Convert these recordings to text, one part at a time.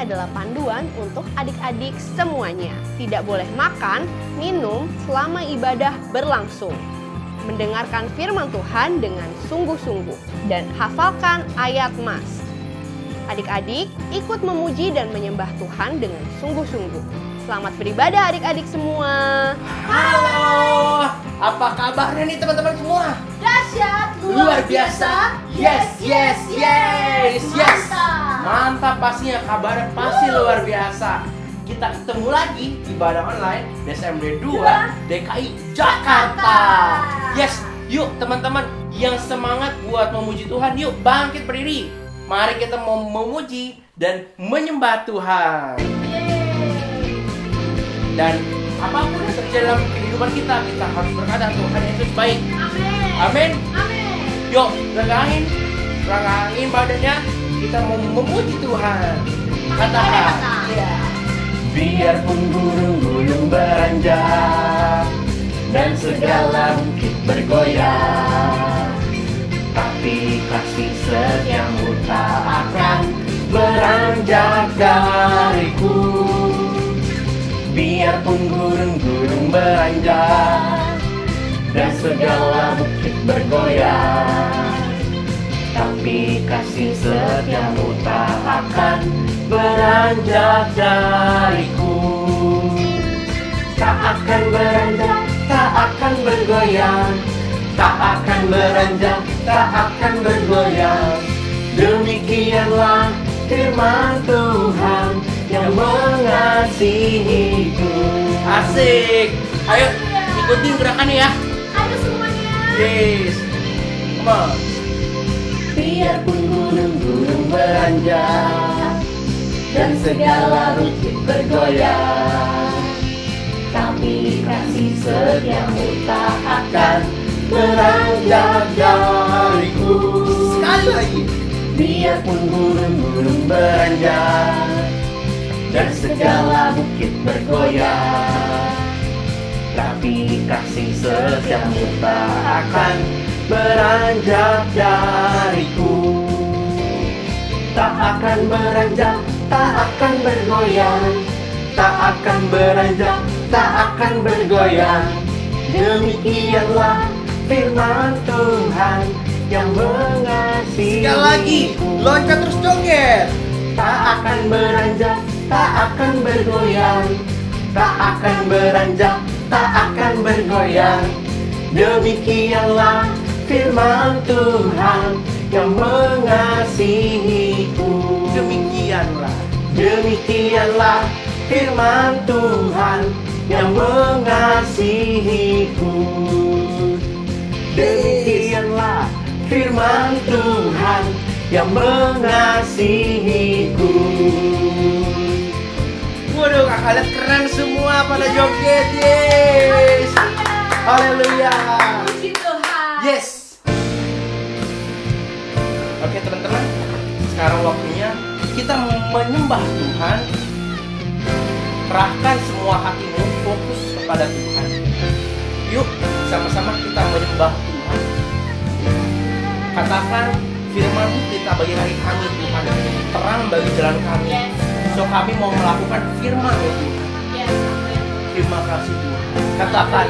adalah panduan untuk adik-adik semuanya. Tidak boleh makan, minum selama ibadah berlangsung. Mendengarkan firman Tuhan dengan sungguh-sungguh dan hafalkan ayat Mas. Adik-adik ikut memuji dan menyembah Tuhan dengan sungguh-sungguh. Selamat beribadah adik-adik semua. Halo, apa kabarnya nih teman-teman semua? Dahsyat, Luar biasa. Yes. Mantap, pastinya kabarnya pasti luar biasa. Kita ketemu lagi ibadah online DSMD 2 DKI Jakarta. Yes, yuk teman-teman yang semangat buat memuji Tuhan, yuk bangkit berdiri. Mari kita mau memuji dan menyembah Tuhan. Dan apapun yang terjadi dalam kehidupan kita harus berkata Tuhan Yesus baik. Amin. Yuk, renggangin badannya. Kita mau memuji Tuhan. Katakan. Ya. Biarpun gunung-gunung beranjak dan segala bukit bergoyang, tapi kasih setiamu tak akan beranjak dariku. Biarpun gunung-gunung beranjak dan segala bukit bergoyang, tapi kasih setiamu tak akan beranjak dariku. Tak akan beranjak, tak akan bergoyang, tak akan beranjak, tak akan bergoyang. Demikianlah firman Tuhan yang mengasihiku. Asik. Ayo ikutin gerakannya ya. Ayo semuanya. Yes. Come on. Biarpun gunung-gunung beranjak dan segala bukit bergoyang, tapi kasih setiamu tak akan beranjak dariku. Sekali lagi. Biarpun gunung-gunung beranjak dan segala bukit bergoyang, tapi kasih setiamu tak akan beranjak dariku. Tak akan beranjak, tak akan bergoyang, tak akan beranjak, tak akan bergoyang. Demikianlah firman Tuhan yang mengasihiku. Sekali lagi, loncat terus joget. Tak akan beranjak, tak akan bergoyang, tak akan beranjak, tak akan bergoyang. Demikianlah firman Tuhan yang mengasihiku. Demikianlah firman Tuhan yang mengasihiku. Demikianlah firman Tuhan yang mengasihiku. Waduh, kalian keren semua pada joget. Yes. Haleluya. Puji Tuhan. Yes. Oke teman-teman, sekarang waktunya kita menyembah Tuhan. Kerahkan semua hatimu, fokus kepada Tuhan. Yuk, sama-sama kita menyembah Tuhan. Katakan firman-Mu kita bagi hari kami Tuhan, terang bagi jalan kami. So kami mau melakukan firman-Mu Tuhan. Terima kasih Tuhan. Katakan.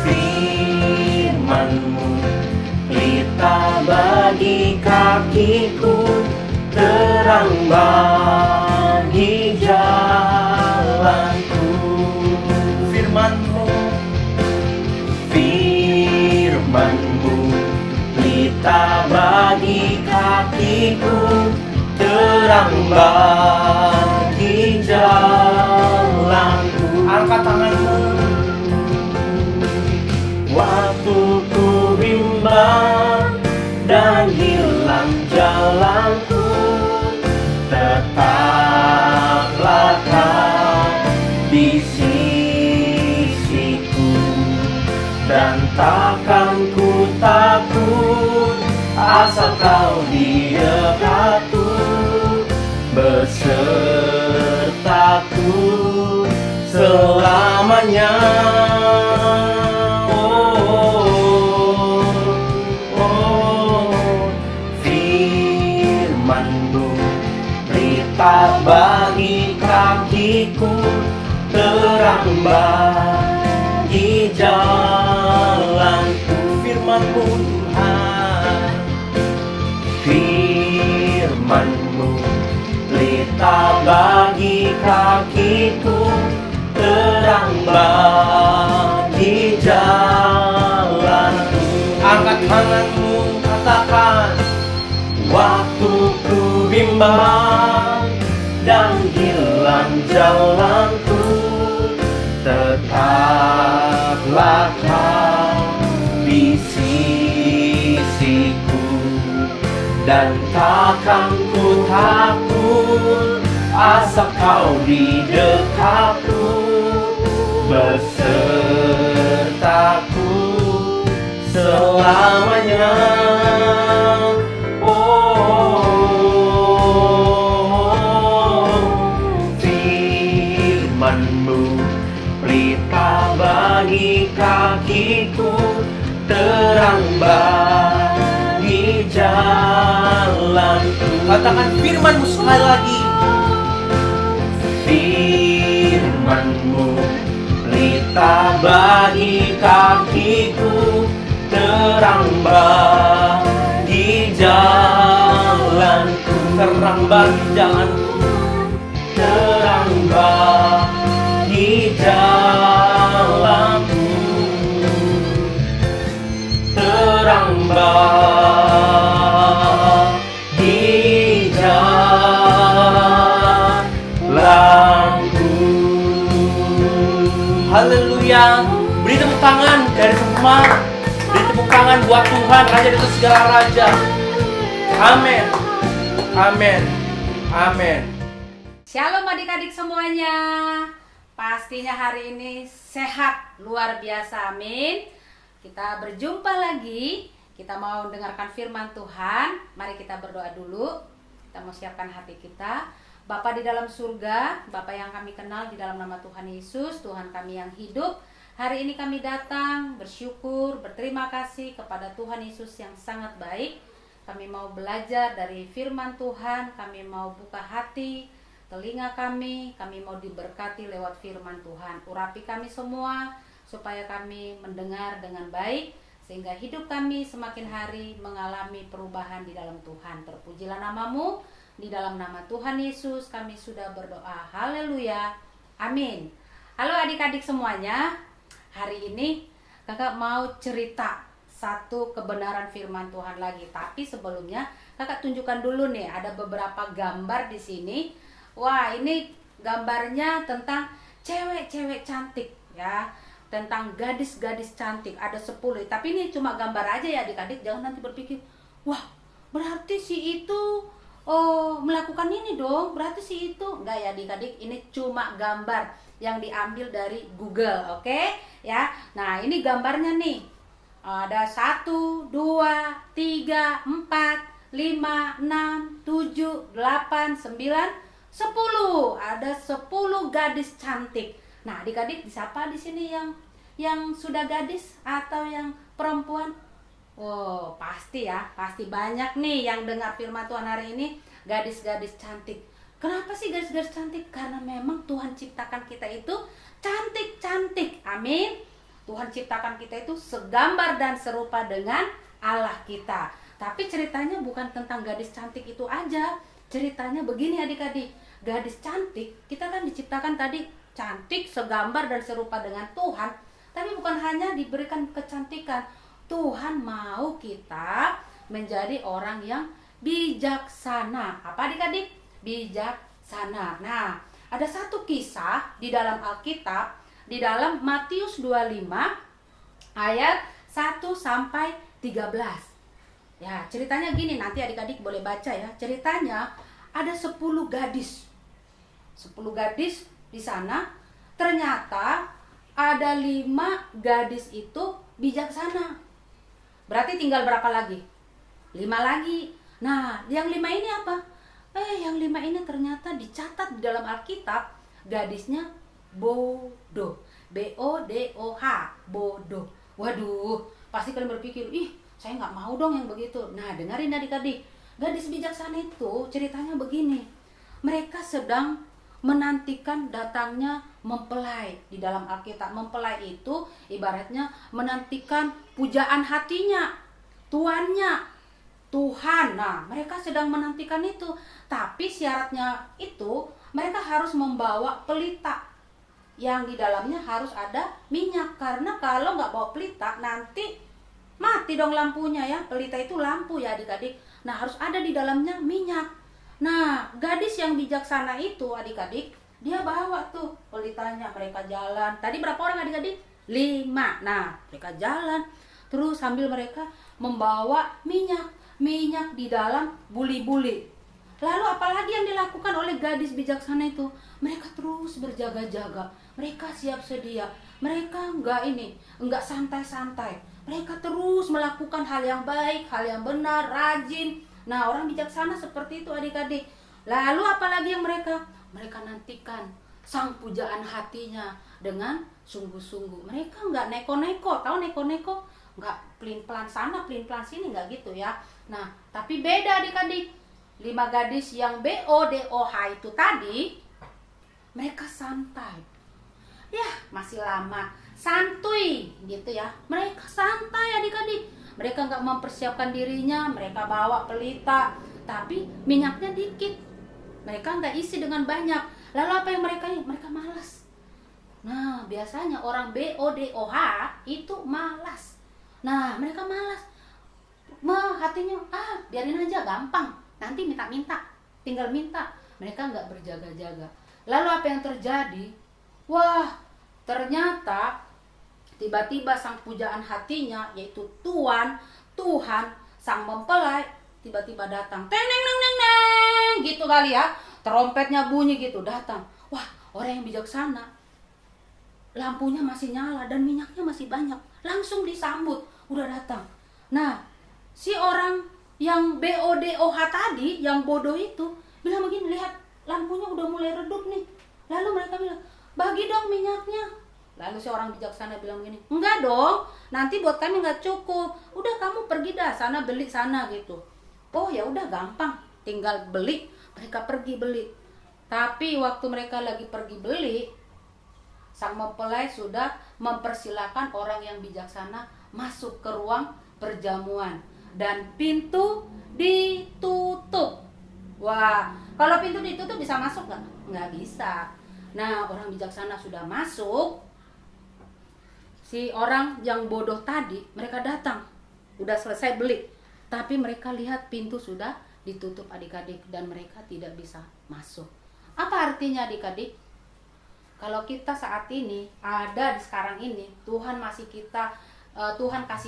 Firman-Mu pelita bagi kakiku, terang bagi jalanku. Firman-Mu pelita bagi kakiku, terang bagi jalanku. Angkat tanganmu. Waktu ku bimbang dan hilang jalanku, tetaplah Kau di sisiku, dan takkan ku takut asal Kau di dekatku, besertaku selamanya. kakiku, terang bagi jalanku. Firman-Mu Tuhan, Firman-Mu pelita bagi kakiku, terang bagi jalanku. Angkat tanganmu, katakan, waktuku bimbang dan hilang jalanku, tetaplah Kau di sisiku, dan takkan ku takut asal Kau di dekatku, besertaku selamanya. Firman-Mu pelita bagi kakiku, terang bagi jalanku. Katakan firman-Mu sekali lagi. Firman-Mu pelita bagi kakiku, terang bagi jalanku. Terang bagi jalanku, terang bagi jalanku, terang bagi jalanku. Haleluya. Beri tepuk tangan dari semua. Beri tepuk tangan buat Tuhan, Raja di atas segala raja. Amin. Amin. Amin. Shalom adik-adik semuanya. Pastinya hari ini sehat luar biasa, amin. Kita berjumpa lagi. Kita mau dengarkan firman Tuhan. Mari kita berdoa dulu. Kita mau siapkan hati kita. Bapa di dalam surga, Bapa yang kami kenal di dalam nama Tuhan Yesus, Tuhan kami yang hidup. Hari ini kami datang bersyukur, berterima kasih kepada Tuhan Yesus yang sangat baik. Kami mau belajar dari firman Tuhan, kami mau buka hati, telinga kami mau diberkati lewat firman Tuhan. Urapi kami semua supaya kami mendengar dengan baik, sehingga hidup kami semakin hari mengalami perubahan di dalam Tuhan. Terpujilah nama-Mu, di dalam nama Tuhan Yesus kami sudah berdoa. Haleluya, amin. Halo adik-adik semuanya, hari ini kakak mau cerita satu kebenaran firman Tuhan lagi. Tapi sebelumnya kakak tunjukkan dulu nih, ada beberapa gambar di sini. Wah, ini gambarnya tentang cewek-cewek cantik ya, tentang gadis-gadis cantik. Ada 10, tapi ini cuma gambar aja ya adik-adik. Jangan nanti berpikir, wah berarti si itu melakukan ini dong, berarti si itu. Enggak ya adik-adik, ini cuma gambar yang diambil dari Google, oke? Ya, nah ini gambarnya nih. Ada 1, 2, 3, 4, 5, 6, 7, 8, 9, 10. Ada 10 gadis cantik. Nah, adik-adik siapa di sini yang sudah gadis atau yang perempuan? Oh, pasti ya, pasti banyak nih yang dengar firman Tuhan hari ini, gadis-gadis cantik. Kenapa sih gadis-gadis cantik? Karena memang Tuhan ciptakan kita itu cantik-cantik. Amin. Tuhan ciptakan kita itu segambar dan serupa dengan Allah kita. Tapi ceritanya bukan tentang gadis cantik itu aja. Ceritanya begini adik-adik. Gadis cantik, kita kan diciptakan tadi cantik, segambar dan serupa dengan Tuhan. Tapi bukan hanya diberikan kecantikan. Tuhan mau kita menjadi orang yang bijaksana. Apa adik-adik? Bijaksana. Nah, ada satu kisah di dalam Alkitab, di dalam Matius 25 ayat 1 sampai 13. Ya, ceritanya gini, nanti adik-adik boleh baca ya. Ceritanya ada 10 gadis. 10 gadis di sana. Ternyata ada 5 gadis itu bijaksana. Berarti tinggal berapa lagi? 5 lagi. Nah, yang 5 ini apa? Yang 5 ini ternyata dicatat di dalam Alkitab gadisnya bodoh. B-O-D-O-H, bodoh. Waduh, pasti kalian berpikir, saya nggak mau dong yang begitu. Nah, dengerin adik-adik. Gadis bijaksana itu ceritanya begini. Mereka sedang menantikan datangnya mempelai. Di dalam Alkitab, mempelai itu ibaratnya menantikan pujaan hatinya, tuannya, Tuhan. Nah, mereka sedang menantikan itu. Tapi syaratnya itu mereka harus membawa pelita yang di dalamnya harus ada minyak. Karena kalau nggak bawa pelita nanti mati dong lampunya ya. Pelita itu lampu ya adik-adik. Nah, harus ada di dalamnya minyak. Nah, gadis yang bijaksana itu adik-adik, dia bawa tuh pelitanya. Mereka jalan. Tadi berapa orang adik-adik? 5. Nah, mereka jalan. Terus sambil mereka membawa minyak di dalam buli-buli. Lalu apalagi yang dilakukan oleh gadis bijaksana itu? Mereka terus berjaga-jaga. Mereka siap sedia. Mereka enggak santai-santai. Mereka terus melakukan hal yang baik, hal yang benar, rajin. Nah, orang bijaksana seperti itu adik-adik. Lalu apalagi yang mereka nantikan sang pujaan hatinya dengan sungguh-sungguh. Mereka enggak neko-neko. Tahu neko-neko? Enggak pelin-pelan sana, pelin-pelan sini, enggak gitu ya. Nah, tapi beda adik-adik. 5 gadis yang BODOH itu tadi, mereka santai. Ya, masih lama. Santuy gitu ya. Mereka santai adik-adik. Mereka nggak mempersiapkan dirinya. Mereka bawa pelita, tapi minyaknya dikit. Mereka nggak isi dengan banyak. Lalu apa yang mereka malas. Nah, biasanya orang BODOH itu malas. Nah, mereka malas. Hatinya, biarin aja, gampang. Nanti minta-minta, tinggal minta. Mereka nggak berjaga-jaga. Lalu apa yang terjadi? Wah, ternyata tiba-tiba sang pujaan hatinya, yaitu Tuhan, sang mempelai, tiba-tiba datang. Teng neng neng neng neng, gitu kali ya. Trompetnya bunyi gitu, datang. Wah, orang yang bijaksana. Lampunya masih nyala dan minyaknya masih banyak. Langsung disambut, udah datang. Nah, si orang yang BODOH tadi, yang bodoh itu, bilang begini, lihat lampunya udah mulai redup nih. Lalu mereka bilang, bagi dong minyaknya. Lalu si orang bijaksana bilang begini, enggak dong, nanti buat kami nggak cukup. Udah kamu pergi dah sana beli sana gitu. Oh ya udah gampang, tinggal beli. Mereka pergi beli. Tapi waktu mereka lagi pergi beli, sang mempelai sudah mempersilahkan orang yang bijaksana masuk ke ruang perjamuan. Dan pintu ditutup. Wah, kalau pintu ditutup bisa masuk nggak? Nggak bisa. Nah, orang bijaksana sudah masuk. Si orang yang bodoh tadi, mereka datang. Udah selesai beli. Tapi mereka lihat pintu sudah ditutup adik-adik. Dan mereka tidak bisa masuk. Apa artinya adik-adik? Kalau kita saat ini, ada di sekarang ini, Tuhan kasih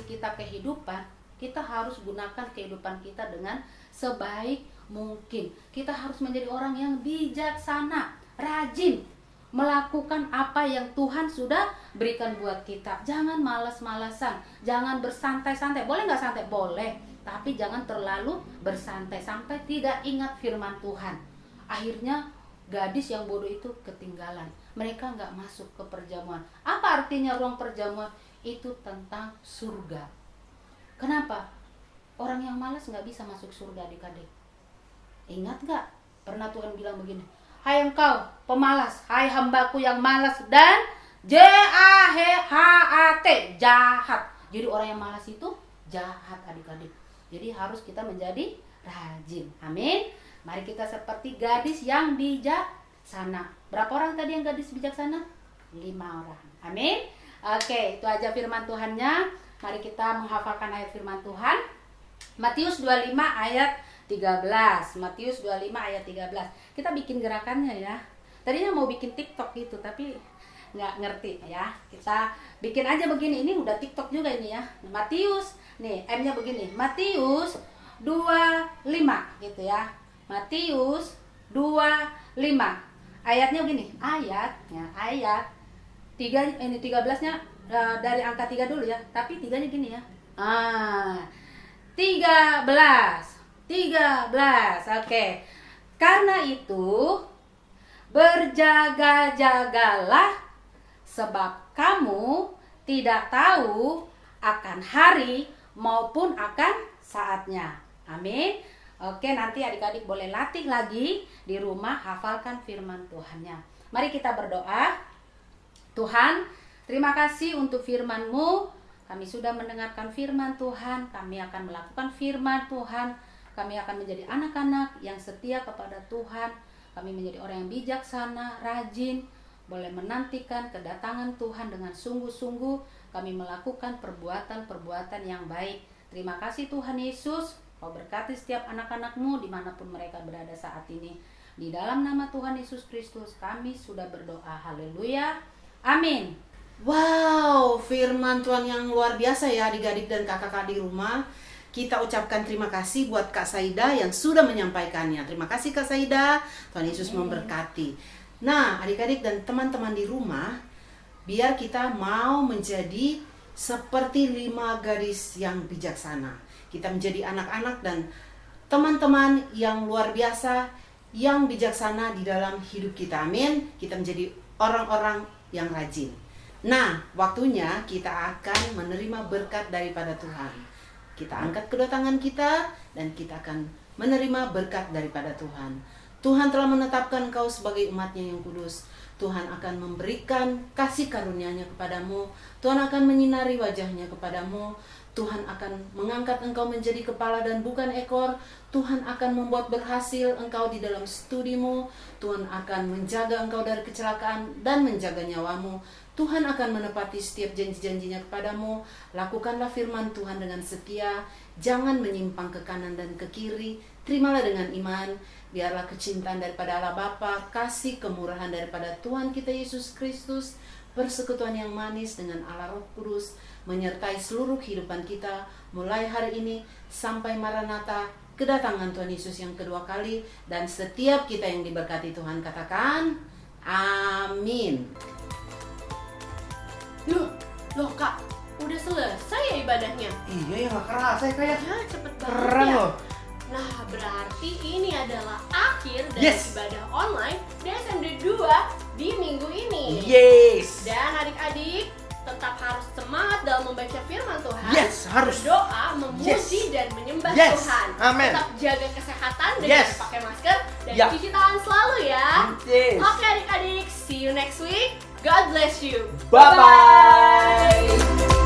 kita kehidupan. Kita harus gunakan kehidupan kita dengan sebaik mungkin. Kita harus menjadi orang yang bijaksana, rajin, melakukan apa yang Tuhan sudah berikan buat kita. Jangan malas-malasan, jangan bersantai-santai. Boleh nggak santai? Boleh, tapi jangan terlalu bersantai sampai tidak ingat firman Tuhan. Akhirnya gadis yang bodoh itu ketinggalan. Mereka nggak masuk ke perjamuan. Apa artinya ruang perjamuan? Itu tentang surga. Kenapa? Orang yang malas nggak bisa masuk surga adik-adik. Ingat nggak? Pernah Tuhan bilang begini, hai engkau pemalas, hai hambaku yang malas dan jahat, jahat. Jadi orang yang malas itu jahat adik-adik. Jadi harus kita menjadi rajin. Amin. Mari kita seperti gadis yang bijaksana. Berapa orang tadi yang gadis bijaksana? 5 orang. Amin. Oke, itu aja firman Tuhannya. Mari kita menghafalkan ayat firman Tuhan. Matius 25 ayat 13. Matius 25 ayat 13. Kita bikin gerakannya ya. Tadinya mau bikin TikTok gitu, tapi nggak ngerti ya. Kita bikin aja begini. Ini udah TikTok juga ini ya. Matius, nih M-nya begini. Matius 25 gitu ya. Matius 25. Ayatnya begini. Ayat 3, ini 13-nya dari angka 3 dulu ya. Tapi 3-nya gini ya. 13. Oke. Karena itu berjaga-jagalah, sebab kamu tidak tahu akan hari maupun akan saatnya. Amin. Oke, nanti adik-adik boleh latih lagi di rumah, hafalkan firman Tuhannya. Mari kita berdoa. Tuhan, terima kasih untuk firman-Mu. Kami sudah mendengarkan firman Tuhan, kami akan melakukan firman Tuhan. Kami akan menjadi anak-anak yang setia kepada Tuhan. Kami menjadi orang yang bijaksana, rajin, boleh menantikan kedatangan Tuhan dengan sungguh-sungguh. Kami melakukan perbuatan-perbuatan yang baik. Terima kasih Tuhan Yesus. Kau berkati setiap anak-anak-Mu dimanapun mereka berada saat ini. Di dalam nama Tuhan Yesus Kristus kami sudah berdoa. Haleluya. Amin. Wow, firman Tuhan yang luar biasa ya adik-adik dan kakak-kakak di rumah. Kita ucapkan terima kasih buat Kak Saida yang sudah menyampaikannya. Terima kasih Kak Saida. Tuhan Yesus memberkati. Nah, adik-adik dan teman-teman di rumah, biar kita mau menjadi seperti 5 gadis yang bijaksana. Kita menjadi anak-anak dan teman-teman yang luar biasa, yang bijaksana di dalam hidup kita. Amin. Kita menjadi orang-orang yang rajin. Nah, waktunya kita akan menerima berkat daripada Tuhan. Kita angkat kedua tangan kita dan kita akan menerima berkat daripada Tuhan. Tuhan telah menetapkan kau sebagai umatnya yang kudus. Tuhan akan memberikan kasih karunia-Nya kepadamu. Tuhan akan menyinari wajahnya kepadamu. Tuhan akan mengangkat engkau menjadi kepala dan bukan ekor. Tuhan akan membuat berhasil engkau di dalam studimu. Tuhan akan menjaga engkau dari kecelakaan dan menjaga nyawamu. Tuhan akan menepati setiap janji-janjinya kepadamu. Lakukanlah firman Tuhan dengan setia. Jangan menyimpang ke kanan dan ke kiri. Terimalah dengan iman. Biarlah kecintaan daripada Allah Bapa, kasih kemurahan daripada Tuhan kita Yesus Kristus, persekutuan yang manis dengan Allah Roh Kudus menyertai seluruh kehidupan kita mulai hari ini sampai Maranatha, kedatangan Tuhan Yesus yang kedua kali. Dan setiap kita yang diberkati Tuhan katakan amin. Loh Kak, udah selesai ya ibadahnya? Iya ya, gak kerasa ya kayak Ya cepet banget keren ya. loh. Nah, berarti ini adalah akhir dari Yes. ibadah online DSMD 2 di minggu ini. Yes. Dan adik-adik tetap harus semangat dalam membaca firman Tuhan. Yes, harus. Berdoa, memuji Yes. dan menyembah Yes. Tuhan. Amen. Tetap jaga kesehatan dengan Yes. pakai masker dan Ya. cuci tangan selalu ya. Yes. Oke adik-adik, see you next week. God bless you. Bye-bye.